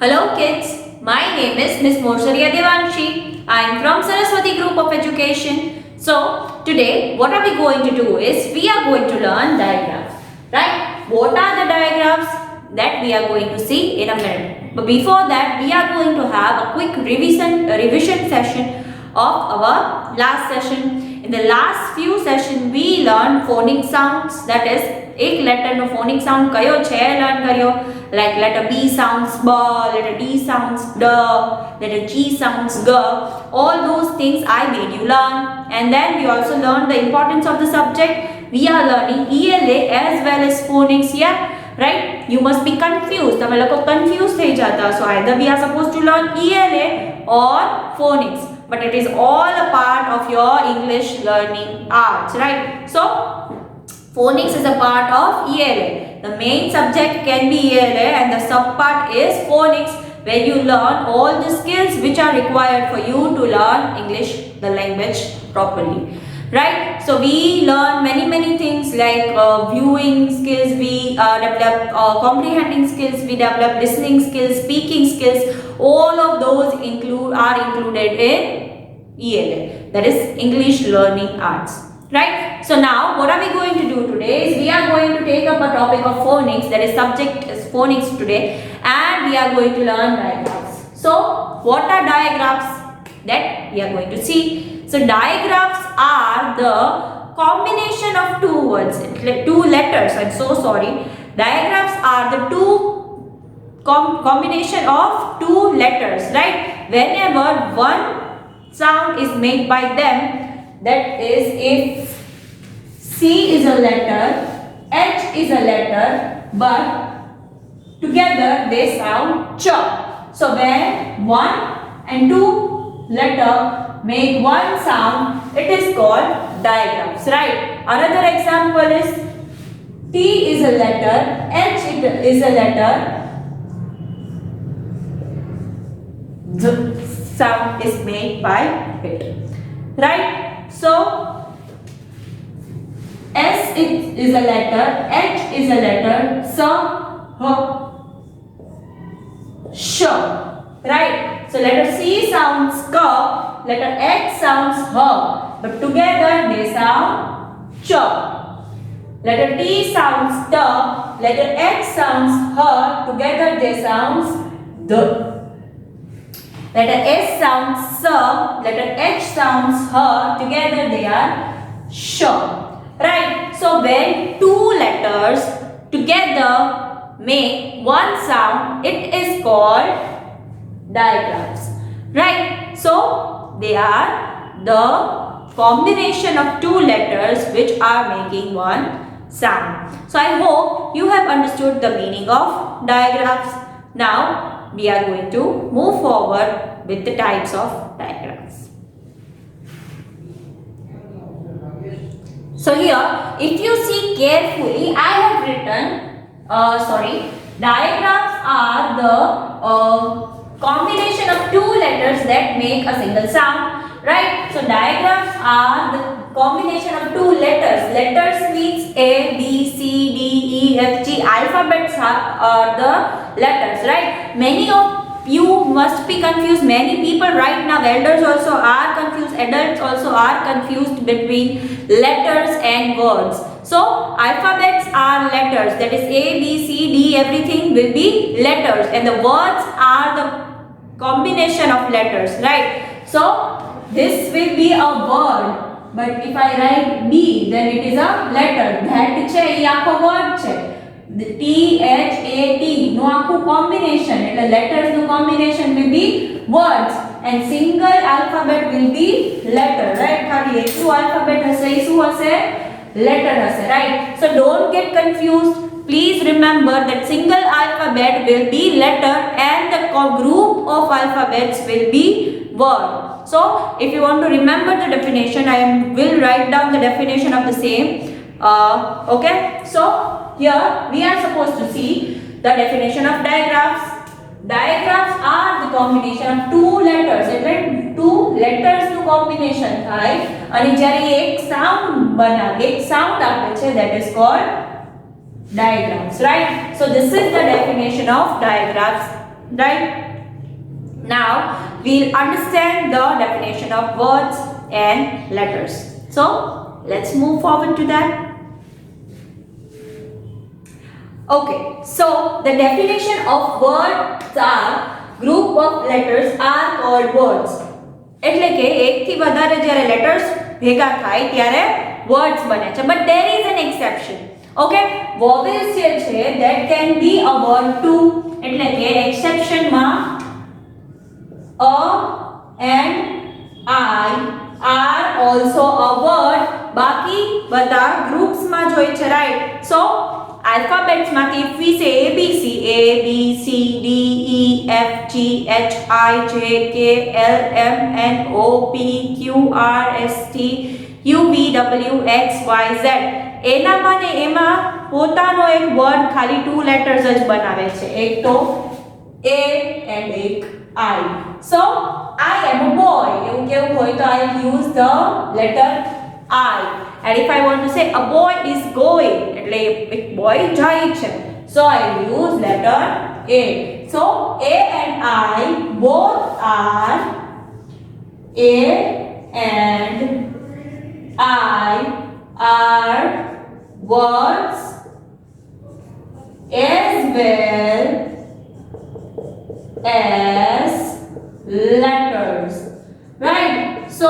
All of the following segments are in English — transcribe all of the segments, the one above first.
Hello kids, my name is Miss Morsharia Devanshi. I am from Saraswati Group of Education. So today what are we going to do is we are going to learn diagrams. Right? What are the diagrams that we are going to see in a minute. But before that we are going to have a quick revision session of our last session. In the last few sessions we learned phonic sounds, that is એક લેટરનો phonic sound કયો છે learn કર્યો, like letter B sounds b, letter D sounds d, letter G sounds g. All those things I made you learn. And then we also learned the importance of the subject. We are learning ELA as well as phonics here, right? You must be confused. તમે લોકો confused થઈ જાતા. So either we are supposed to learn ELA or phonics, but it is all a part of your English learning arts, right? So phonics is a part of ELA. The main subject can be ELA and the sub part is phonics, where you learn all the skills which are required for you to learn English, the language, properly. Right? So we learn many things like viewing skills, we develop comprehending skills, we develop listening skills, speaking skills. All of those are included in ELA, that is English Learning Arts. Right? So now what are we going to do today is we are going to take up a topic of phonics, that is subject is phonics today, and we are going to learn diagrams. So what are diagrams that we are going to see? So diagrams are the combination of two words, two letters. I'm so sorry. Diagrams are the combination of two letters, right? Whenever one sound is made by them, that is, if C is a letter, H is a letter, but together they sound ch. So when one and two letter make one sound, it is called diagrams, right? Another example is T is a letter, H is a letter, the sound is made by it, right? So S is a letter, H is a letter, S, H, Sh, right? So letter C sounds K, letter H sounds H, but together they sound Ch. Letter T sounds T, letter H sounds H, together they sounds D. Letter S sounds S, letter H sounds H, together they are Sh. Right? So when two letters together make one sound, it is called diagrams. Right? So they are the combination of two letters which are making one sound. So I hope you have understood the meaning of diagrams. Now we are going to move forward with the types of diagrams. So here, if you see carefully, I have written, diagrams are the combination of two letters that make a single sound, right? So diagrams are the combination of two letters. Letters means A, B, C, D, E, F, G. Alphabets are the letters, right? Many of you must be confused. Many people right now, elders also are confused, adults also are confused between letters and words. So alphabets are letters, that is A, B, C, D, everything will be letters, and the words are the combination of letters, right? So this will be a word, but if I write B, then it is a letter. That છે એ આખો word છે. The T, H, A, T no આખું combination, એટલે letters no combination will be words, and single alphabet will be letter, right? ખાલી એકલું alphabet હશે એ શું હશે? Letter હશે, right? So don't get confused. Please remember that single alphabet will be letter and the group of alphabets will be word. So if you want to remember the definition, I will write down the definition of the same. Okay, so here we are supposed to see the definition of diagrams. Diagrams are the combination of two letters. એટલે two letters નું combination થાય અને જ્યારે એક sound બનાવે, એક sound આપે છે, that is called diagrams, right? So this is the definition of diagrams. right? Now we'll understand the definition of words and letters. So let's move forward to that. Okay, so the definition of words are group of letters are called words. એટલે કે એકથી વધારે જ્યારે letters ભેગા થાય ત્યારે words બને છે, but there is an exception. Okay, vowels જે છે that can be a word too. એટલે કે exception માં a and I are also a word. બાકી બધા groups માં જોઈ છે, right? So alphabets માંથી if we say ABC, A B C D E F G H I J K L M N O P Q R S T U V W X Y Z, એનામાં ને એમાં પોતાનો એક word ખાલી two letters જ બનાવે છે, એક તો A and એક I. So I am a boy, એવું કેવું હોય તો I will use the letter I. And if I want to say a boy is going, એટલે એક boy જાય છે, so I will use letter A. So A and I both are A and I are words as well as letters, right? So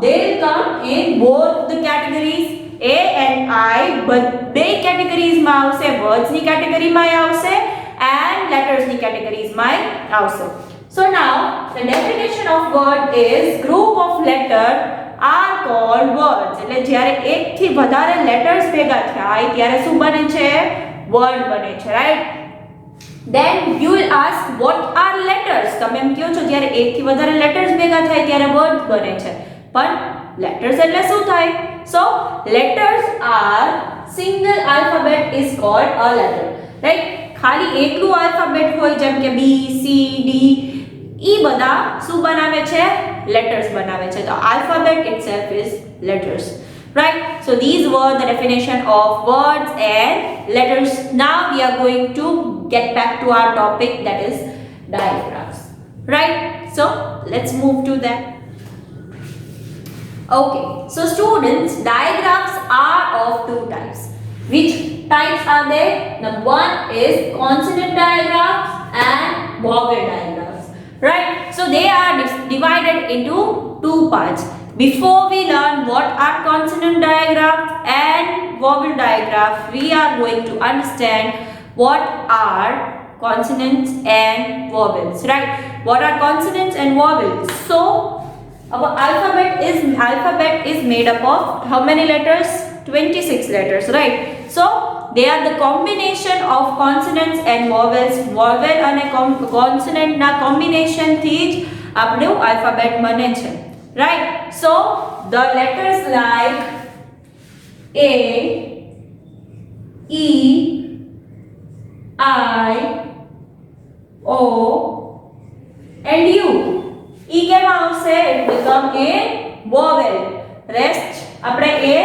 they'll come in both the categories. A and I બે categories માં આવશે, words ની category માં આવશે and letters ની categories માં આવશે. So now the definition of word is group of letter are called words. એટલે જ્યારે એકથી વધારે letters ભેગા થાય ત્યારે શું બને છે? word બને છે, right? Then you will ask what are letters? તમે એમ કહો છો જ્યારે એકથી વધારે letters ભેગા થાય ત્યારે words બને છે, પણ letters એટલે શું થાય? So letters are single alphabet is called a letter, right? ખાલી એકલું alphabet હોય જેમ કે B C D ઈ બધા શું બનાવે છે? letters બનાવે છે. તો alphabet itself is letters, right? So these were the definition of words and letters. Now we are going to get back to our topic, that is diagrams, right? So let's move to that. Okay, so students, diagrams are of two types. Which types are they? Number one is consonant diagrams and vowel diagrams, right? So they are divided into two parts. Before we learn what are consonant diagrams and vowel diagrams, we are going to understand what are consonants and vowels, right? What are consonants and vowels? So our alphabet is made up of how many letters? 26 letters, right? So they are the combination of consonants and vowels. Vowel અને consonant ના combination થી જ આપણું alphabet બને છે, right? So the letters like A, E, I, O and U. E કેમાં આવશે? It will come a vowel. Rest આપણે A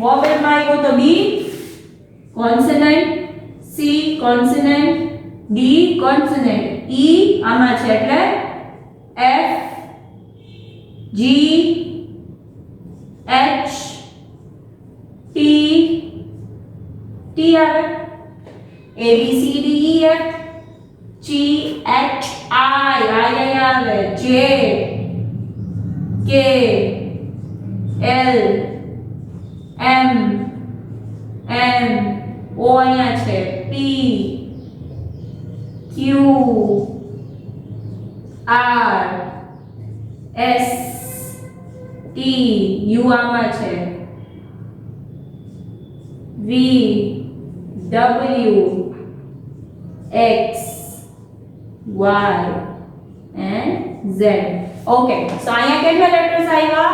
vowel માં આવ્યો તો B consonant, C consonant, D consonant, E આમાં છે એટલે F G H T T આવે A B C D E F G H I આવે J K L M N O અહીંયા છે P Q R S T U આમાં છે V W X Y and Z. Okay, so અહીંયા કેટલા letters આવ્યા?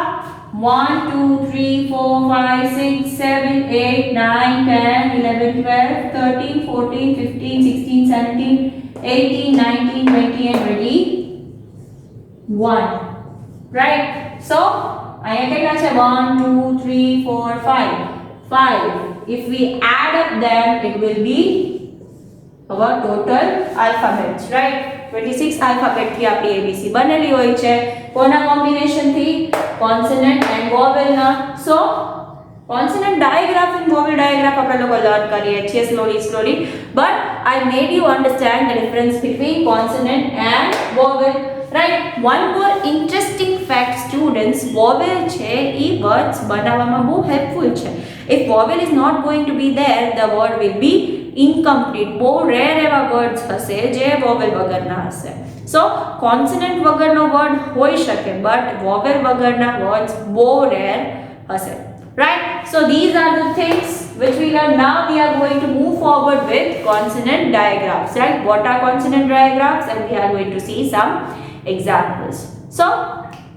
1 2 3 4 5 6 7 8 9 10 11 12 13 14 15 16 17 18 19 20 and 21, right? So અહીંયા કેટલા છે? 1 2 3 4 5. If we add up them, it will be our total alphabets, right? 26 alphabet થી આપણી એબીસી બનેલી હોય છે કોના કોમ્બિનેશન થી કોન્સોનન્ટ એન્ડ વોવેલ ના સો consonant digraph and vowel digraph આપણે લોકો લર્ન કરીએ છીએ slowly but I made you understand the difference between consonant and vowel right one more interesting fact students vowel છે ઈ words બનાવવામાં બહુ helpful છે if vowel is not going to be there the word will be incomplete બહુ rare એવા words હશે જે vowel વગરના હશે so consonant વગરનો word હોઈ શકે but vowel વગરના words બહુ rare હશે right so these are the things which we learn now we are going to move forward with consonant diagrams right what are consonant diagrams and we are going to see some examples so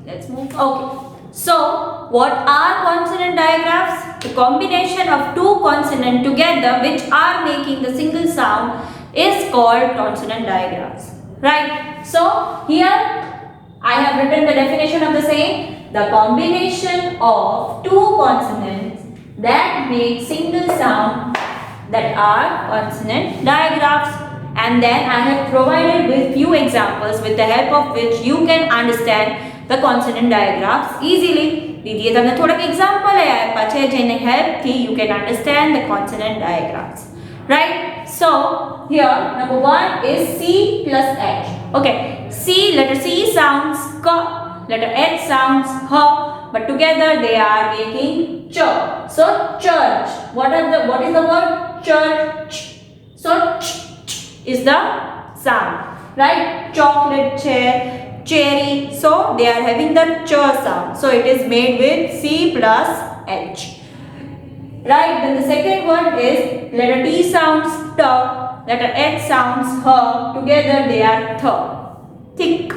let's move okay so what are consonant diagrams the combination of two consonants together which are making the single sound is called consonant diagrams right so here I have written the definition of the same the combination of two consonants that make single sound that are consonant diagrams and then I have provided with few examples with the help of which you can understand the consonant diagrams easily દીદીએ તમને થોડાક example આપ્યા છે જેને હેલ્પથી you can understand the consonant diagrams right so here number 1 is C plus H okay C letter C sounds k letter H sounds h but together they are making ch so church what is the word church so ch is the sound right chocolate chair cherry so they are having the ch sound so it is made with C plus H right then the second word is letter T sounds t letter H sounds h together they are th thick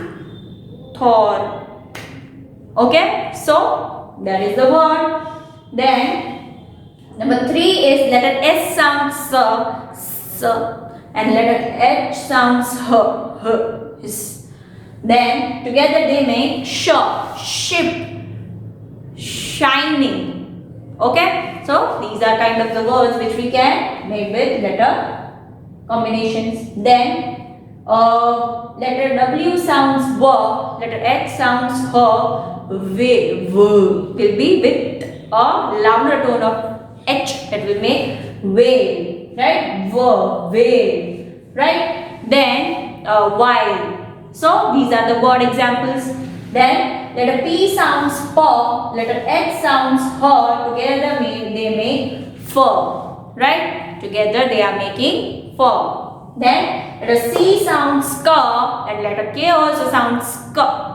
thor okay so that is the word then number 3 is letter S sounds s and letter H sounds h then together they make ship shining okay so these are kind of the words which we can make with letter combinations then letter W sounds w letter H sounds h will be with a louder tone of H that will make whale right whale right then while so these are the word examples then letter P sounds p letter H sounds h together they make fur right together they are making fur then letter C sounds k and letter K also sounds k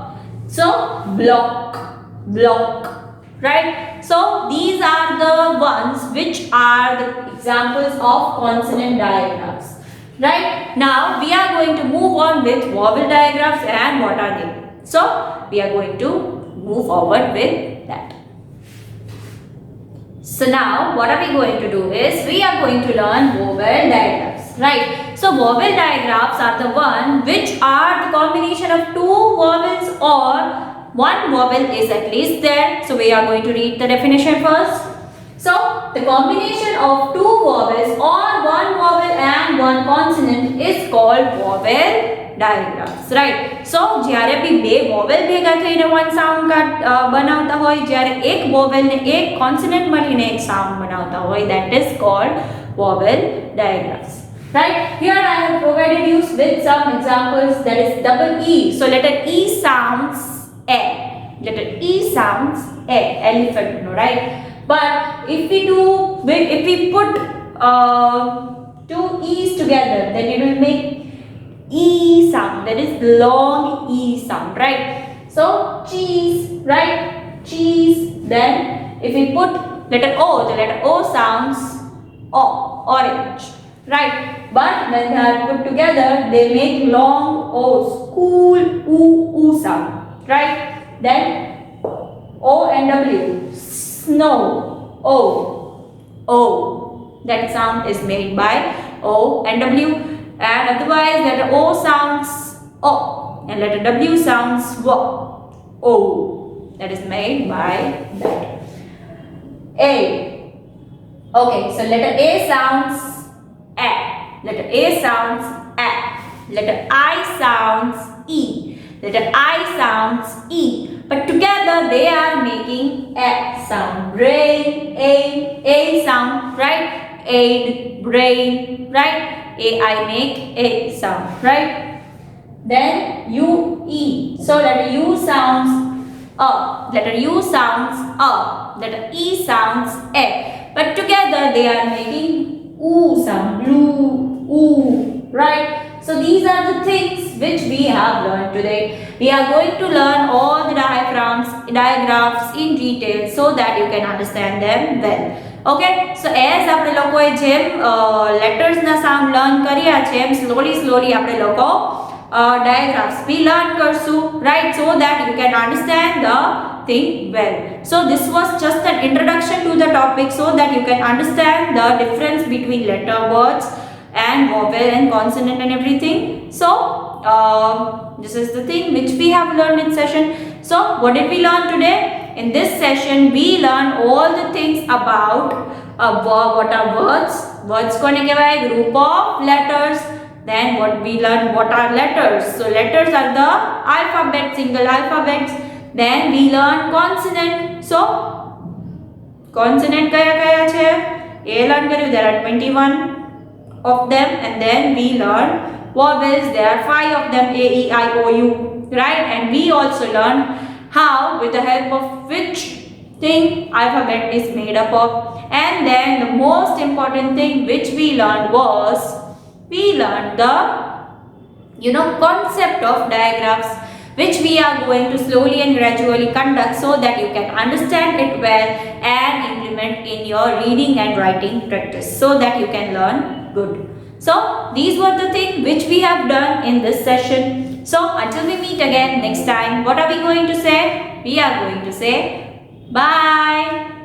so block right so these are the ones which are the examples of consonant diagrams right now we are going to move on with vowel diagrams and what are they so we are going to move forward with that so now what are we going to do is we are going to learn vowel diagrams right so vowel diagrams are the one which are the combination of two vowels or one vowel is at least there so we are going to read the definition first so the combination of two vowels or one vowel and one consonant is called vowel diagrams right so જ્યારે બી બે vowel ભેગા થઈને one sound બનાવતા હોય જ્યારે એક vowel ને એક consonant મળીને એક sound બનાવતા હોય that is called vowel diagrams right here I have provided you with some examples that is double E so letter E sounds a letter E sounds a elephant no right but if we put two E's together then it will make E sound that is long E sound right so cheese right cheese then if we put letter O the letter O sounds orange right but when they are put together they make long O's cool oo sound right then O and W snow o that sound is made by O and W and otherwise letter O sounds o and letter W sounds o that is made by that A okay so letter A sounds a letter A sounds a Letter I sounds E. Letter I sounds E. But together they are making A sound. Rain, A sound, right? Aid, brain, right? I make A sound, right? Then U, E. So letter U sounds A. Letter U sounds A. Letter E sounds A. But together they are making oo sound. Blue, oo, right? So these are the things which we have learned today. We are going to learn all the diagrams in detail so that you can understand them well. Okay so as આપણે લોકોએ જેમ લેટર્સના sound learn કર્યા છે એમ slowly આપણે લોકો diagrams we learn કરશું, right? So that you can understand the thing well. So this was just an introduction to the topic so that you can understand the difference between letter words and vowel and consonant and everything. So this is the thing which we have learned in session. So what did we learn today? In this session we learn all the things about what are words. Words kone kehvaye? Group of letters. Then what we learn, what are letters? So letters are the alphabet, single alphabets. Then we learn consonant. So consonant kaya છે? એ learn કર્યું. There are 21 of them. And then we learn vowels. There are 5 of them, A, E, I, O, U, right? And we also learn how, with the help of which thing alphabet is made up of. And then the most important thing which we learned was we learned the concept of diagrams, which we are going to slowly and gradually conduct so that you can understand it well and implement in your reading and writing practice so that you can learn good. So these were the things which we have done in this session. So until we meet again next time, what are we going to say? We are going to say bye.